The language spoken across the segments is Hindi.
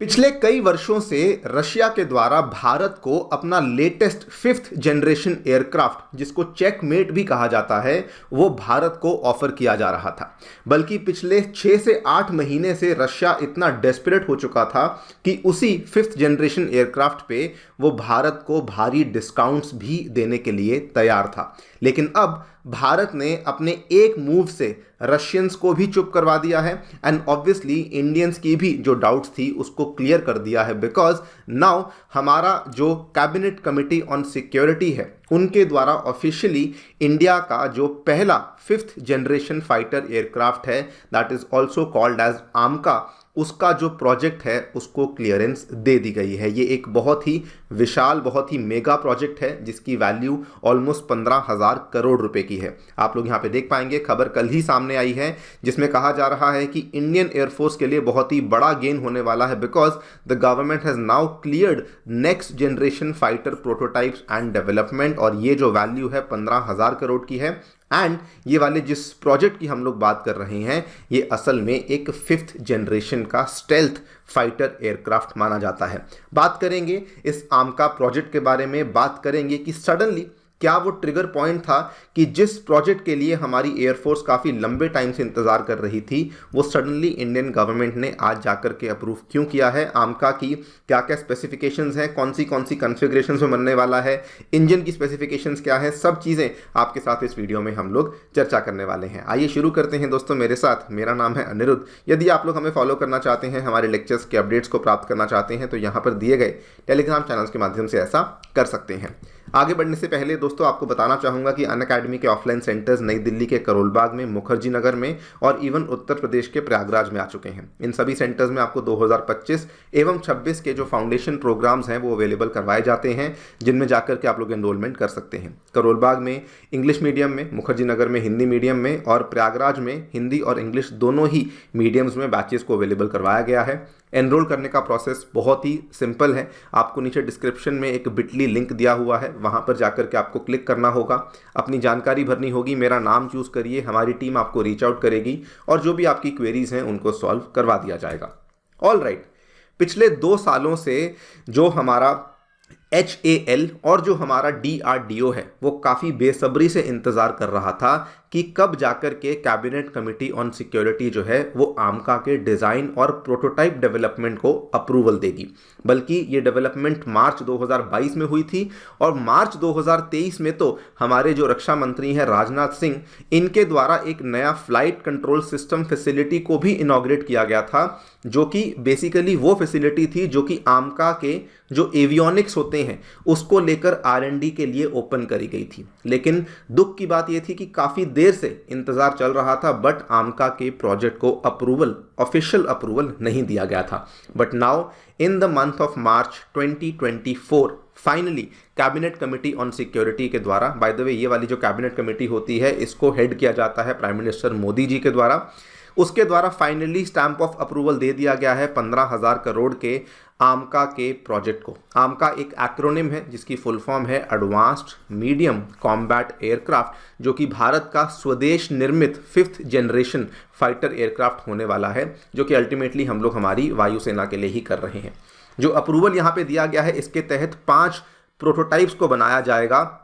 पिछले कई वर्षों से रशिया के द्वारा भारत को अपना लेटेस्ट फिफ्थ जनरेशन एयरक्राफ्ट, जिसको चेकमेट भी कहा जाता है, वो भारत को ऑफर किया जा रहा था। बल्कि पिछले 6 से 8 महीने से रशिया इतना डेस्परेट हो चुका था कि उसी फिफ्थ जनरेशन एयरक्राफ्ट पे वो भारत को भारी डिस्काउंट्स भी देने के लिए तैयार था। लेकिन अब भारत ने अपने एक मूव से रशियंस को भी चुप करवा दिया है एंड ऑब्वियसली इंडियंस की भी जो डाउट्स थी उसको क्लियर कर दिया है। बिकॉज नाउ हमारा जो कैबिनेट कमिटी ऑन सिक्योरिटी है उनके द्वारा ऑफिशियली इंडिया का जो पहला फिफ्थ जनरेशन फाइटर एयरक्राफ्ट है, that is also called as AMCA, उसका जो प्रोजेक्ट है उसको क्लियरेंस दे दी गई है। ये एक बहुत ही विशाल, बहुत ही मेगा प्रोजेक्ट है जिसकी वैल्यू ऑलमोस्ट 15,000 करोड़ रुपए की है। आप लोग यहाँ पे देख पाएंगे, खबर कल ही सामने आई है जिसमें कहा जा रहा है कि इंडियन एयरफोर्स के लिए बहुत ही बड़ा गेन होने वाला है। Because the government has now cleared next generation fighter prototypes and development, और ये जो वैल्यू है 15,000 करोड़ की है। एंड ये वाले जिस प्रोजेक्ट की हम लोग बात कर रहे हैं ये असल में एक फिफ्थ जनरेशन का स्टेल्थ फाइटर एयरक्राफ्ट माना जाता है। बात करेंगे इस आमका प्रोजेक्ट के बारे में, बात करेंगे कि सडनली क्या वो ट्रिगर पॉइंट था कि जिस प्रोजेक्ट के लिए हमारी एयरफोर्स काफ़ी लंबे टाइम से इंतज़ार कर रही थी वो सडनली इंडियन गवर्नमेंट ने आज जाकर के अप्रूव क्यों किया है। आमका की क्या क्या स्पेसिफिकेशंस हैं, कौन सी कॉन्फ़िगरेशंस में बनने वाला है, इंजन की स्पेसिफिकेशंस क्या है, सब चीज़ें आपके साथ इस वीडियो में हम लोग चर्चा करने वाले हैं। आइए शुरू करते हैं दोस्तों मेरे साथ। मेरा नाम है अनिरुद्ध। यदि आप लोग हमें फॉलो करना चाहते हैं, हमारे लेक्चर्स के अपडेट्स को प्राप्त करना चाहते हैं तो यहाँ पर दिए गए टेलीग्राम चैनल्स के माध्यम से ऐसा कर सकते हैं। आगे बढ़ने से पहले दोस्तों आपको बताना चाहूँगा कि अनअकैडमी के ऑफलाइन सेंटर्स नई दिल्ली के करोलबाग में, मुखर्जी नगर में और इवन उत्तर प्रदेश के प्रयागराज में आ चुके हैं। इन सभी सेंटर्स में आपको 2025 एवं 26 के जो फाउंडेशन प्रोग्राम्स हैं वो अवेलेबल करवाए जाते हैं, जिनमें जाकर के आप लोग एनरोलमेंट कर सकते हैं। करोलबाग में इंग्लिश मीडियम में, मुखर्जी नगर में हिंदी मीडियम में और प्रयागराज में हिंदी और इंग्लिश दोनों ही मीडियम्स में बैचेस को अवेलेबल करवाया गया है। एनरोल करने का प्रोसेस बहुत ही सिंपल है। आपको नीचे डिस्क्रिप्शन में एक बिटली लिंक दिया हुआ है, वहां पर जाकर के आपको क्लिक करना होगा, अपनी जानकारी भरनी होगी, मेरा नाम चूज करिए, हमारी टीम आपको रीच आउट करेगी और जो भी आपकी क्वेरीज हैं उनको सॉल्व करवा दिया जाएगा। ऑल राइट, पिछले 2 सालों से जो हमारा HAL और जो हमारा DRDO है वो काफ़ी बेसब्री से इंतज़ार कर रहा था कि कब जाकर के कैबिनेट कमिटी ऑन सिक्योरिटी जो है वो आमका के डिज़ाइन और प्रोटोटाइप डेवलपमेंट को अप्रूवल देगी। बल्कि ये डेवलपमेंट मार्च 2022 में हुई थी और मार्च 2023 में तो हमारे जो रक्षा मंत्री हैं राजनाथ सिंह, इनके द्वारा एक नया फ्लाइट कंट्रोल सिस्टम फैसिलिटी को भी इनॉग्रेट किया गया था, जो कि बेसिकली वो फैसिलिटी थी जो कि आमका के जो एवियोनिक्स होते हैं उसको लेकर R&D के लिए ओपन करी गई थी। लेकिन दुख की बात यह थी कि काफ़ी देर से इंतज़ार चल रहा था बट आमका के प्रोजेक्ट को ऑफिशियल अप्रूवल नहीं दिया गया था। But now in the month of March 2024 finally cabinet committee on security के द्वारा, बाय द वे ये वाली जो कैबिनेट कमेटी होती है इसको हेड किया जाता है प्राइम मिनिस्टर मोदी जी के द्वारा, उसके द्वारा फाइनली स्टैंप ऑफ अप्रूवल दे दिया गया है 15,000 करोड़ के आमका के प्रोजेक्ट को। आमका एक एक्रोनिम है जिसकी फुल फॉर्म है एडवांस्ड मीडियम कॉम्बैट एयरक्राफ्ट, जो कि भारत का स्वदेश निर्मित फिफ्थ जनरेशन फाइटर एयरक्राफ्ट होने वाला है, जो कि अल्टीमेटली हम लोग हमारी वायुसेना के लिए ही कर रहे हैं। जो अप्रूवल यहाँ पे दिया गया है इसके तहत 5 प्रोटोटाइप्स को बनाया जाएगा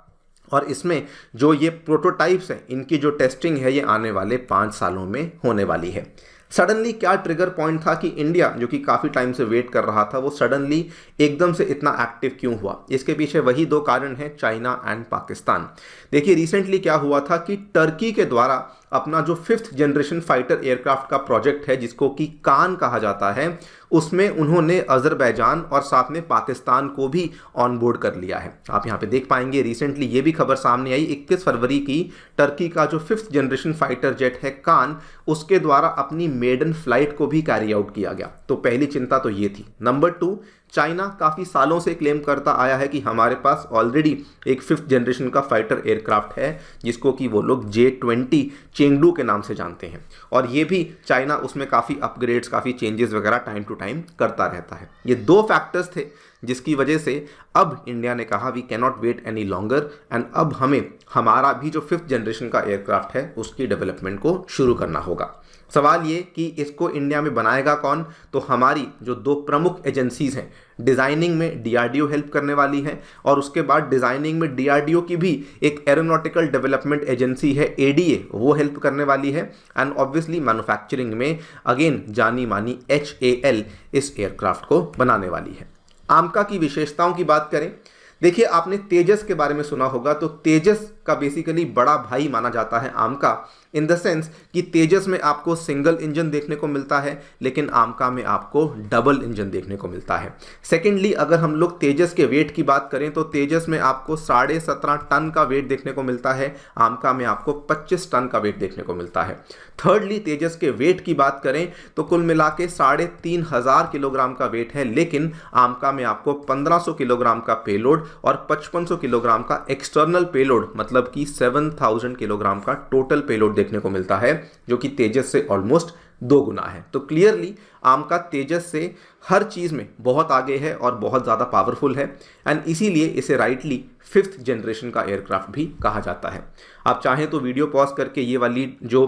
और इसमें जो ये प्रोटोटाइप्स हैं इनकी जो टेस्टिंग है ये आने वाले 5 सालों में होने वाली है। सडनली क्या ट्रिगर पॉइंट था कि इंडिया जो कि काफ़ी टाइम से वेट कर रहा था वो सडनली एकदम से इतना एक्टिव क्यों हुआ? इसके पीछे वही 2 कारण हैं, चाइना एंड पाकिस्तान। देखिए रिसेंटली क्या हुआ था कि टर्की के द्वारा अपना जो फिफ्थ जनरेशन फाइटर एयरक्राफ्ट का प्रोजेक्ट है जिसको कि कान कहा जाता है, उसमें उन्होंने अजरबैजान और साथ में पाकिस्तान को भी ऑन बोर्ड कर लिया है। आप यहाँ पे देख पाएंगे रिसेंटली ये भी खबर सामने आई 21 फरवरी की, टर्की का जो फिफ्थ जनरेशन फाइटर जेट है कान, उसके द्वारा अपनी मेडन फ्लाइट को भी कैरी आउट किया गया। तो पहली चिंता तो ये थी। नंबर 2, चाइना काफ़ी सालों से क्लेम करता आया है कि हमारे पास ऑलरेडी एक फिफ्थ जनरेशन का फाइटर एयरक्राफ्ट है जिसको कि वो लोग J-20 चेंगडू के नाम से जानते हैं, और ये भी चाइना उसमें काफ़ी अपग्रेड्स, काफ़ी चेंजेस वगैरह टाइम टू टाइम करता रहता है। ये 2 फैक्टर्स थे जिसकी वजह से अब इंडिया ने कहा we cannot wait any longer and अब हमें हमारा भी जो फिफ्थ जनरेशन का एयरक्राफ्ट है उसकी डेवलपमेंट को शुरू करना होगा। सवाल ये कि इसको इंडिया में बनाएगा कौन, तो हमारी जो दो प्रमुख एजेंसीज हैं, डिज़ाइनिंग में डीआरडीओ हेल्प करने वाली है और उसके बाद डिज़ाइनिंग में डीआरडीओ की भी एक एरोनॉटिकल डेवलपमेंट एजेंसी है एडीए, वो हेल्प करने वाली है। एंड ऑब्वियसली मैन्युफैक्चरिंग में अगेन जानी मानी HAL इस एयरक्राफ्ट को बनाने वाली है। आमका की विशेषताओं की बात करें, देखिए आपने तेजस के बारे में सुना होगा, तो तेजस का बेसिकली बड़ा भाई माना जाता है आमका, इन द सेंस कि तेजस में आपको सिंगल इंजन देखने को मिलता है लेकिन आमका में आपको डबल इंजन देखने को मिलता है। सेकेंडली अगर हम लोग तेजस के वेट की बात करें तो तेजस में आपको 17.5 टन का वेट देखने को मिलता है, आमका में आपको 25 टन का वेट देखने को मिलता है। थर्डली तेजस के वेट की बात करें तो कुल मिला के 3,500 किलोग्राम का वेट है, लेकिन आमका में आपको 1500 किलोग्राम का पेलोड और 5500 किलोग्राम का एक्सटर्नल पेलोड, मतलब कि 7000 किलोग्राम का टोटल पेलोड देखने को मिलता है, जो कि तेजस से ऑलमोस्ट 2 गुना है। तो क्लियरली आमका तेजस से हर चीज में बहुत आगे है और बहुत ज्यादा पावरफुल है एंड इसीलिए इसे राइटली 5th जनरेशन का एयरक्राफ्ट भी कहा जाता है। आप चाहें तो वीडियो पॉज करके ये वाली जो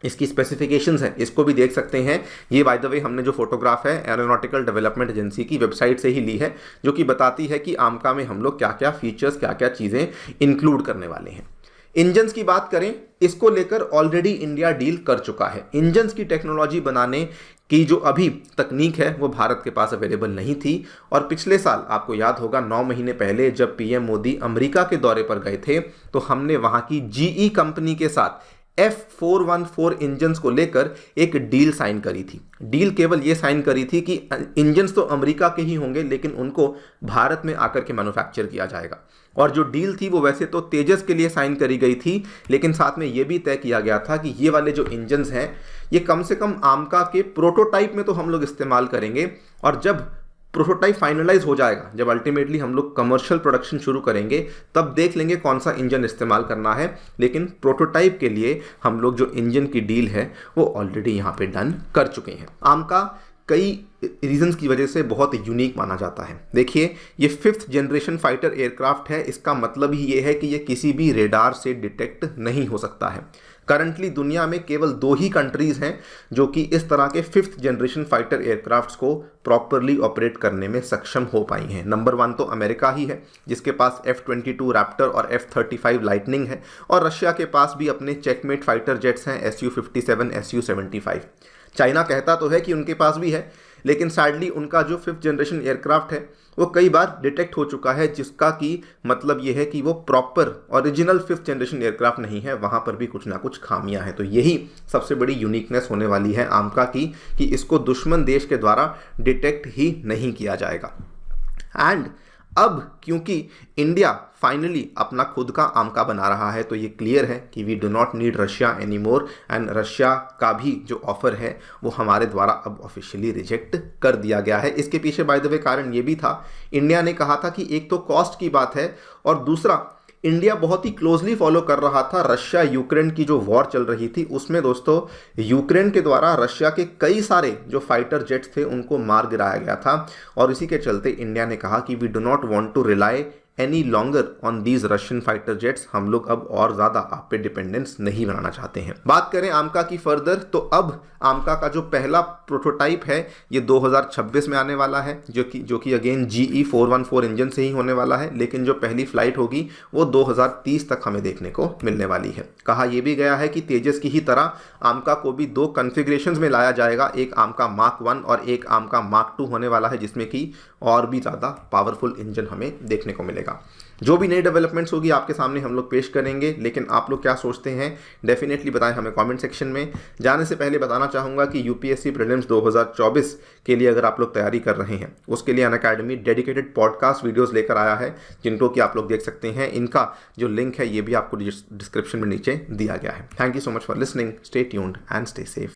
इसकी स्पेसिफिकेशंस है इसको भी देख सकते हैं। ये बाय द वे हमने जो फोटोग्राफ है एरोनॉटिकल डेवलपमेंट एजेंसी की वेबसाइट से ही ली है, जो कि बताती है कि आमका में हम लोग क्या क्या फीचर्स, क्या क्या चीज़ें इंक्लूड करने वाले हैं। इंजन्स की बात करें, इसको लेकर ऑलरेडी इंडिया डील कर चुका है। इंजन्स की टेक्नोलॉजी बनाने की जो अभी तकनीक है वो भारत के पास अवेलेबल नहीं थी और पिछले साल आपको याद होगा 9 महीने पहले जब पीएम मोदी अमेरिका के दौरे पर गए थे तो हमने वहां की GE कंपनी के साथ F414 इंजन्स को लेकर एक डील साइन करी थी। डील केवल ये साइन करी थी कि इंजन्स तो अमेरिका के ही होंगे लेकिन उनको भारत में आकर के मैन्युफैक्चर किया जाएगा। और जो डील थी वो वैसे तो तेजस के लिए साइन करी गई थी, लेकिन साथ में ये भी तय किया गया था कि ये वाले जो इंजन्स हैं ये कम से कम आमका के प्रोटोटाइप में तो हम लोग इस्तेमाल करेंगे, और जब प्रोटोटाइप फाइनलाइज हो जाएगा, जब अल्टीमेटली हम लोग कमर्शियल प्रोडक्शन शुरू करेंगे, तब देख लेंगे कौन सा इंजन इस्तेमाल करना है। लेकिन प्रोटोटाइप के लिए हम लोग जो इंजन की डील है वो ऑलरेडी यहाँ पे डन कर चुके हैं। आमका कई रीजंस की वजह से बहुत यूनिक माना जाता है। देखिए ये 5th जनरेशन फाइटर एयरक्राफ्ट है, इसका मतलब ही ये है कि ये किसी भी रेडार से डिटेक्ट नहीं हो सकता है। करंटली दुनिया में केवल 2 ही कंट्रीज हैं जो कि इस तरह के 5th जनरेशन फाइटर एयरक्राफ्ट्स को प्रॉपरली ऑपरेट करने में सक्षम हो पाई हैं। नंबर 1 तो अमेरिका ही है जिसके पास F-22 रैप्टर और F-35 लाइटनिंग है, और रशिया के पास भी अपने चेकमेट फाइटर जेट्स हैं Su-57, Su-75। चाइना कहता तो है कि उनके पास भी है, लेकिन सैडली उनका जो 5th जनरेशन एयरक्राफ्ट है वो कई बार डिटेक्ट हो चुका है, जिसका कि मतलब ये है कि वो proper original 5th generation aircraft नहीं है, वहाँ पर भी कुछ ना कुछ खामियां हैं। तो यही सबसे बड़ी यूनिकनेस होने वाली है आमका की कि इसको दुश्मन देश के द्वारा डिटेक्ट ही नहीं किया जाएगा। एंड अब क्योंकि इंडिया फाइनली अपना खुद का आमका बना रहा है तो ये क्लियर है कि we do not need Russia any more, and Russia का भी जो ऑफर है वो हमारे द्वारा अब ऑफिशियली रिजेक्ट कर दिया गया है। इसके पीछे बाय द वे कारण ये भी था, इंडिया ने कहा था कि एक तो कॉस्ट की बात है और दूसरा इंडिया बहुत ही क्लोजली फॉलो कर रहा था रशिया यूक्रेन की जो वॉर चल रही थी, उसमें दोस्तों यूक्रेन के द्वारा रशिया के कई सारे जो फाइटर जेट्स थे उनको मार गिराया गया था, और इसी के चलते इंडिया ने कहा कि we do not want to rely any longer on these Russian fighter jets, हम लोग अब और ज़्यादा आप पे डिपेंडेंस नहीं बनाना चाहते हैं। बात करें आमका की फर्दर, तो अब आमका का जो पहला प्रोटोटाइप है ये 2026 में आने वाला है, जो कि अगेन GE 414 इंजन से ही होने वाला है, लेकिन जो पहली फ्लाइट होगी वो 2030 तक हमें देखने को मिलने वाली है। कहा यह भी गया है कि तेजस की ही तरह आमका को भी 2 कॉन्फ़िगरेशंस में लाया जाएगा, एक आमका Mark 1 और एक आमका Mark 2 होने वाला है, जिसमें कि और भी ज़्यादा पावरफुल इंजन हमें देखने को मिलेगा। जो भी नई डेवलपमेंट्स होगी आपके सामने हम लोग पेश करेंगे, लेकिन आप लोग क्या सोचते हैं डेफिनेटली बताएं हमें कमेंट सेक्शन में। जाने से पहले बताना चाहूँगा कि यूपीएससी प्रीलिम्स 2024 के लिए अगर आप लोग तैयारी कर रहे हैं, उसके लिए अनअकैडमी डेडिकेटेड पॉडकास्ट वीडियोस लेकर आया है, जिनको कि आप लोग देख सकते हैं। इनका जो लिंक है ये भी आपको डिस्क्रिप्शन में नीचे दिया गया है। Thank you so much for listening, stay tuned and stay safe.